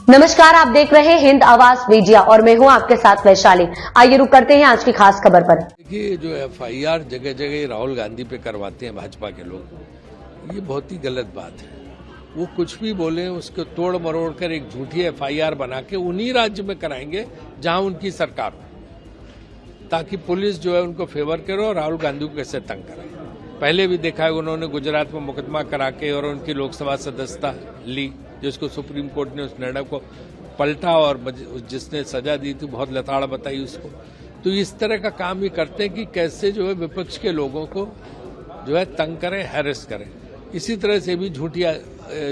नमस्कार, आप देख रहे हैं हिंद आवाज मीडिया और मैं हूं आपके साथ वैशाली। आइए रुक करते हैं आज की खास खबर पर। देखिए, जो एफआईआर जगह जगह राहुल गांधी पे करवाते हैं भाजपा के लोग, ये बहुत ही गलत बात है। वो कुछ भी बोले उसको तोड़ मरोड़ कर एक झूठी एफआईआर बना के उन्हीं राज्य में कराएंगे जहां उनकी सरकार हो, ताकि पुलिस जो है उनको फेवर करे और राहुल गांधी को कैसे तंग करे। पहले भी देखा है उन्होंने गुजरात में मुकदमा करा के और उनकी लोकसभा सदस्यता ली, जिसको सुप्रीम कोर्ट ने उस निर्णय को पलटा और जिसने सजा दी थी बहुत लताड़ बताई उसको। तो इस तरह का काम ये करते हैं कि कैसे जो है विपक्ष के लोगों को जो है तंग करें, हैरेस करें। इसी तरह से भी झूठी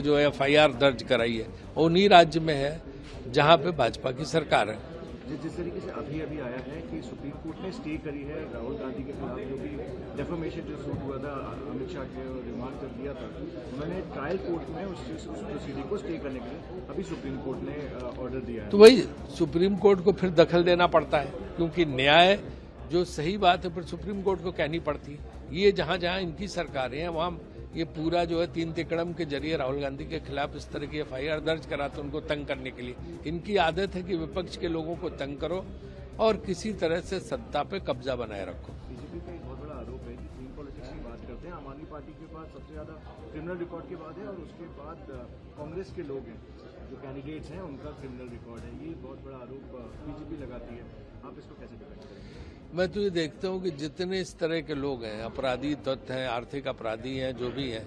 जो है एफआईआर दर्ज कराई है और उन्हीं राज्य में है जहां पे भाजपा की सरकार है। जिस तरीके से अभी आया है कि सुप्रीम कोर्ट ने स्टे करी है राहुल गांधी के खिलाफ जो भी डेफेमेशन जो सूट हुआ था अमित शाह के रिमार्क कर दिया था, उन्होंने ट्रायल कोर्ट में उस प्रोसीडिंग को स्टे करने के लिए अभी सुप्रीम कोर्ट ने ऑर्डर दिया है। तो वही सुप्रीम कोर्ट को फिर दखल देना पड़ता है, क्योंकि न्याय जो सही बात है फिर सुप्रीम कोर्ट को कहनी पड़ती है। ये जहां जहां इनकी सरकारें हैं वहां ये पूरा जो है 3 तिकड़म के जरिए राहुल गांधी के खिलाफ इस तरह की एफआईआर दर्ज कराते उनको तंग करने के लिए। इनकी आदत है कि विपक्ष के लोगों को तंग करो और किसी तरह से सत्ता पे कब्जा बनाए रखो। बीजेपी का एक बहुत बड़ा आरोप है कि क्लीन पॉलिटिक्स की बात करते हैं। आम आदमी पार्टी के पास सबसे ज्यादा क्रिमिनल रिकॉर्ड के बाद है और उसके बाद कांग्रेस के लोग हैं जो कैंडिडेट्स हैं उनका क्रिमिनल रिकॉर्ड है। ये बहुत बड़ा आरोप बीजेपी लगाती है, आप इसको कैसे डिफेंड करेंगे? मैं तो ये देखता हूँ कि जितने इस तरह के लोग हैं, अपराधी तत्व हैं, आर्थिक अपराधी हैं, जो भी हैं,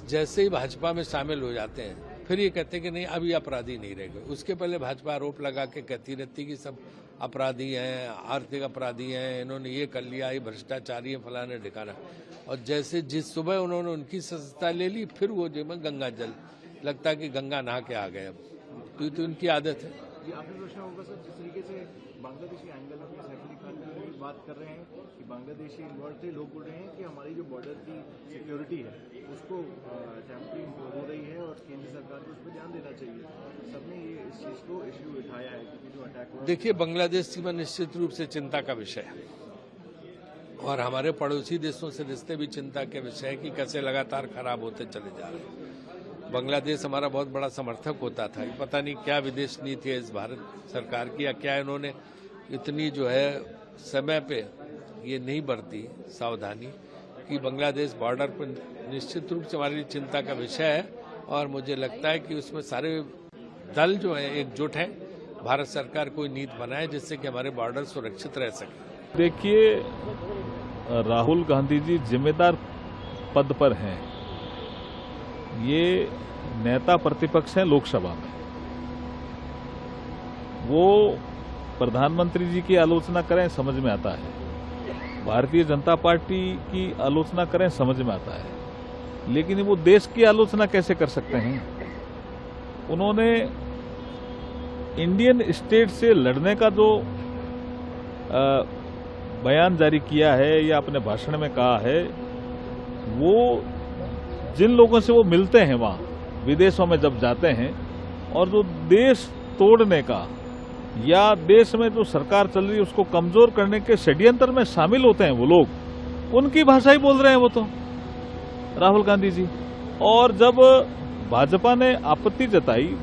जैसे ही भाजपा में शामिल हो जाते हैं फिर ये कहते हैं कि नहीं अभी अपराधी नहीं रह गए। उसके पहले भाजपा आरोप लगा के कहती रहती कि सब अपराधी हैं, आर्थिक अपराधी हैं, इन्होंने ये कर लिया, ये भ्रष्टाचारी है, फलाने ठिकाना। और जैसे जिस सुबह उन्होंने उनकी सदस्यता ले ली फिर वो जो में गंगा जल लगता है कि गंगा नहा के आ गए। अब तो उनकी आदत है। ये आपने सोचा होगा सर, जिस तरीके से बांग्लादेशी एंगल में सैफ अली खान की बात कर रहे हैं कि बांग्लादेशी इन्वॉल्व थे, लोग बोल रहे हैं कि हमारी जो बॉर्डर की सिक्योरिटी है उसको टैंपरिंग हो रही है और केंद्र सरकार को उस पर ध्यान देना चाहिए। सबने ये इस चीज को इश्यू उठाया है क्योंकि जो अटैक हुआ। देखिए, बांग्लादेश सीमा निश्चित रूप से चिंता का विषय है और हमारे पड़ोसी देशों से रिश्ते भी चिंता के विषय है कि कैसे लगातार खराब होते चले जा रहे हैं। बांग्लादेश हमारा बहुत बड़ा समर्थक होता था, पता नहीं क्या विदेश नीति है इस भारत सरकार की, या क्या इन्होंने इतनी जो है समय पे ये नहीं बरती सावधानी कि बांग्लादेश बॉर्डर पर निश्चित रूप से हमारे लिए चिंता का विषय है। और मुझे लगता है कि उसमें सारे दल जो है एकजुट हैं, भारत सरकार कोई नीति बनाए जिससे कि हमारे बॉर्डर सुरक्षित रह सके। देखिए, राहुल गांधी जी जिम्मेदार पद पर हैं, ये नेता प्रतिपक्ष हैं लोकसभा में। वो प्रधानमंत्री जी की आलोचना करें समझ में आता है, भारतीय जनता पार्टी की आलोचना करें समझ में आता है, लेकिन वो देश की आलोचना कैसे कर सकते हैं? उन्होंने इंडियन स्टेट से लड़ने का जो बयान जारी किया है या अपने भाषण में कहा है, वो जिन लोगों से वो मिलते हैं वहां विदेशों में जब जाते हैं और जो देश तोड़ने का या देश में जो सरकार चल रही है उसको कमजोर करने के षड्यंत्र में शामिल होते हैं वो लोग, उनकी भाषा ही बोल रहे हैं वो तो राहुल गांधी जी। और जब भाजपा ने आपत्ति जताई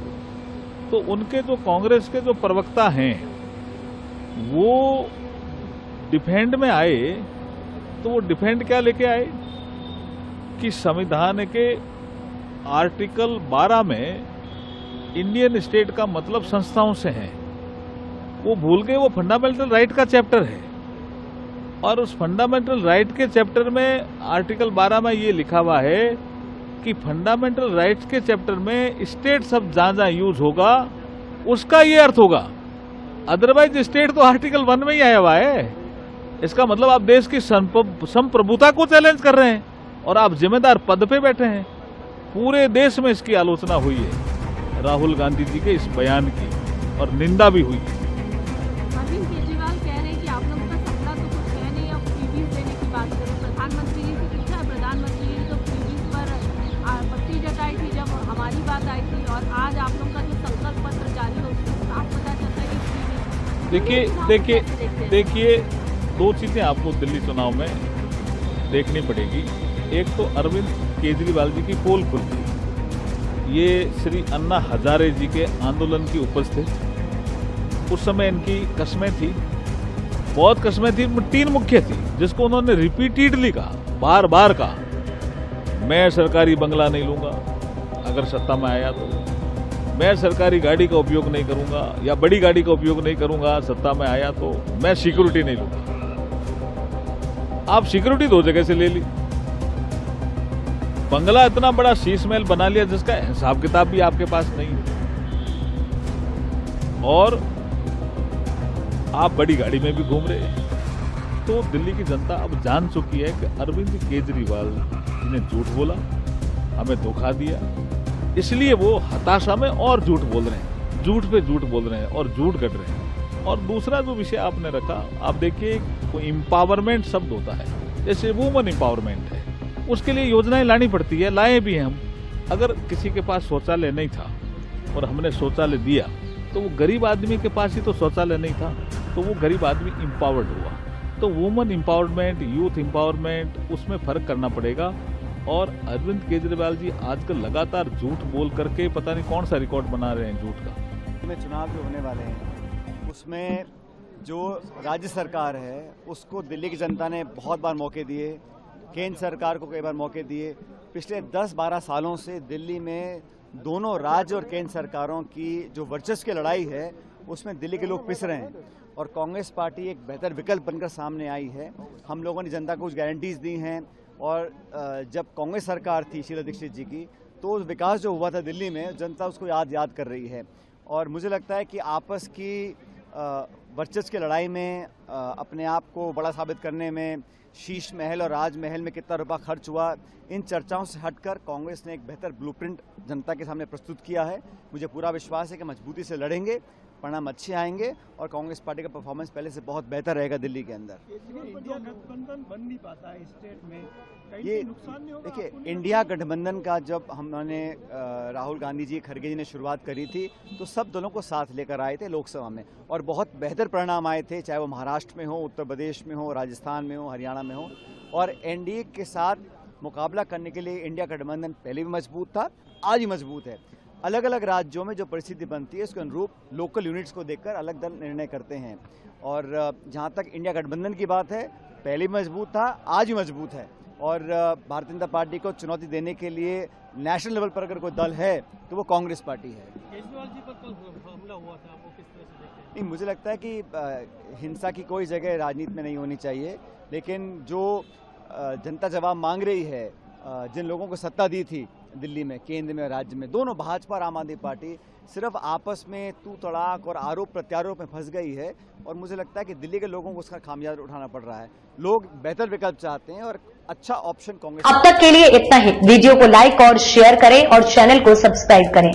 तो उनके जो कांग्रेस के जो प्रवक्ता हैं वो डिफेंड में आए, तो वो डिफेंड क्या लेके आए कि संविधान के आर्टिकल 12 में इंडियन स्टेट का मतलब संस्थाओं से है। वो भूल गए वो फंडामेंटल राइट का चैप्टर है और उस फंडामेंटल राइट के चैप्टर में आर्टिकल 12 में ये लिखा हुआ है कि फंडामेंटल राइट्स के चैप्टर में स्टेट शब्द जहां जहां यूज होगा उसका ये अर्थ होगा, अदरवाइज स्टेट तो आर्टिकल 1 में ही आया हुआ है। इसका मतलब आप देश की संप्रभुता को चैलेंज कर रहे हैं और आप जिम्मेदार पद पे बैठे हैं। पूरे देश में इसकी आलोचना हुई है राहुल गांधी जी के इस बयान की और निंदा भी हुई है। अरविंद केजरीवाल कह रहे हैं कि आप लोगों का सपना तो कुछ है नहीं, अब फ्रीबीज देने की बात करें। प्रधानमंत्री जी से पूछा, प्रधानमंत्री जी तो फ्रीबीज पर आपत्ति जताई थी जब हमारी बात आई थी, और आज आप लोगों का जो संकल्प पत्र जारी हो उसमें साफ पता चलता है कि देखिए 2 चीजें आपको दिल्ली चुनाव में देखनी पड़ेगी। एक तो अरविंद केजरीवाल जी की पोल खुल गई ये श्री अन्ना हजारे जी के आंदोलन की उपज थे। उस समय इनकी कस्में थी, बहुत कस्में थी, 3 मुख्य थी, जिसको उन्होंने रिपीटेडली कहा, बार बार कहा, मैं सरकारी बंगला नहीं लूंगा अगर सत्ता में आया तो, मैं सरकारी गाड़ी का उपयोग नहीं करूंगा या बड़ी गाड़ी का उपयोग नहीं करूंगा सत्ता में आया तो, मैं सिक्योरिटी नहीं लूंगा। आप सिक्योरिटी 2 जगह से ले ली, बंगला इतना बड़ा शीश महल बना लिया जिसका हिसाब किताब भी आपके पास नहीं है, और आप बड़ी गाड़ी में भी घूम रहे हैं। तो दिल्ली की जनता अब जान चुकी है कि अरविंद केजरीवाल जी ने झूठ बोला, हमें धोखा दिया, इसलिए वो हताशा में और झूठ बोल रहे हैं, झूठ पे झूठ बोल रहे हैं और झूठ गढ़ रहे हैं। और दूसरा जो विषय आपने रखा, आप देखिए कोई एम्पावरमेंट शब्द होता है, जैसे वुमन एम्पावरमेंट है, उसके लिए योजनाएं लानी पड़ती है, लाए भी हैं हम। अगर किसी के पास शौचालय नहीं था और हमने शौचालय दिया तो वो गरीब आदमी के पास ही तो शौचालय नहीं था, तो वो गरीब आदमी एम्पावर्ड हुआ। तो वुमन एम्पावरमेंट, यूथ एम्पावरमेंट, उसमें फर्क करना पड़ेगा। और अरविंद केजरीवाल जी आजकल लगातार झूठ बोल करके पता नहीं कौन सा रिकॉर्ड बना रहे हैं झूठ का। में चुनाव जो होने वाले हैं उसमें जो राज्य सरकार है उसको दिल्ली की जनता ने बहुत बार मौके दिए, केंद्र सरकार को कई बार मौके दिए। पिछले 10-12 सालों से दिल्ली में दोनों राज्य और केंद्र सरकारों की जो वर्चस्व की लड़ाई है उसमें दिल्ली के लोग पिस रहे हैं, और कांग्रेस पार्टी एक बेहतर विकल्प बनकर सामने आई है। हम लोगों ने जनता को कुछ गारंटीज दी हैं, और जब कांग्रेस सरकार थी शीला दीक्षित जी की, तो विकास जो हुआ था दिल्ली में जनता उसको याद कर रही है। और मुझे लगता है कि आपस की वर्चस्व की लड़ाई में अपने आप को बड़ा साबित करने में शीश महल और राजमहल में कितना रुपया खर्च हुआ, इन चर्चाओं से हटकर कांग्रेस ने एक बेहतर ब्लूप्रिंट जनता के सामने प्रस्तुत किया है। मुझे पूरा विश्वास है कि मजबूती से लड़ेंगे, परिणाम अच्छे आएंगे और कांग्रेस पार्टी का परफॉर्मेंस पहले से बहुत बेहतर रहेगा दिल्ली के अंदर। इंडिया गठबंधन बन नहीं पाता है स्टेट में, ये देखिए, इंडिया गठबंधन का जब हमने राहुल गांधी जी, खड़गे जी ने शुरुआत करी थी तो सब दलों को साथ लेकर आए थे लोकसभा में, और बहुत बेहतर परिणाम आए थे, चाहे वो महाराष्ट्र में हो, उत्तर प्रदेश में हो, राजस्थान में हो, हरियाणा में हो। और एनडीए के साथ मुकाबला करने के लिए इंडिया गठबंधन पहले भी मजबूत था, आज भी मजबूत है। अलग अलग राज्यों में जो परिस्थिति बनती है उसके अनुरूप लोकल यूनिट्स को देखकर अलग दल निर्णय करते हैं। और जहां तक इंडिया गठबंधन की बात है, पहले भी मजबूत था, आज भी मजबूत है। और भारतीय जनता पार्टी को चुनौती देने के लिए नेशनल लेवल पर अगर कोई दल है तो वो कांग्रेस पार्टी है। केजरीवाल जी पर कल हमला हुआ था, वो किस तरह से देखते हैं? नहीं, मुझे लगता है कि हिंसा की कोई जगह राजनीति में नहीं होनी चाहिए, लेकिन जो जनता जवाब मांग रही है, जिन लोगों को सत्ता दी थी दिल्ली में, केंद्र में और राज्य में, दोनों भाजपा और आम आदमी पार्टी सिर्फ आपस में तू तड़ाक और आरोप प्रत्यारोप में फंस गई है। और मुझे लगता है कि दिल्ली के लोगों को उसका खामियाजा उठाना पड़ रहा है। लोग बेहतर विकल्प चाहते हैं और अच्छा ऑप्शन कांग्रेस। अब तक के लिए इतना ही। वीडियो को लाइक और शेयर करें और चैनल को सब्सक्राइब करें।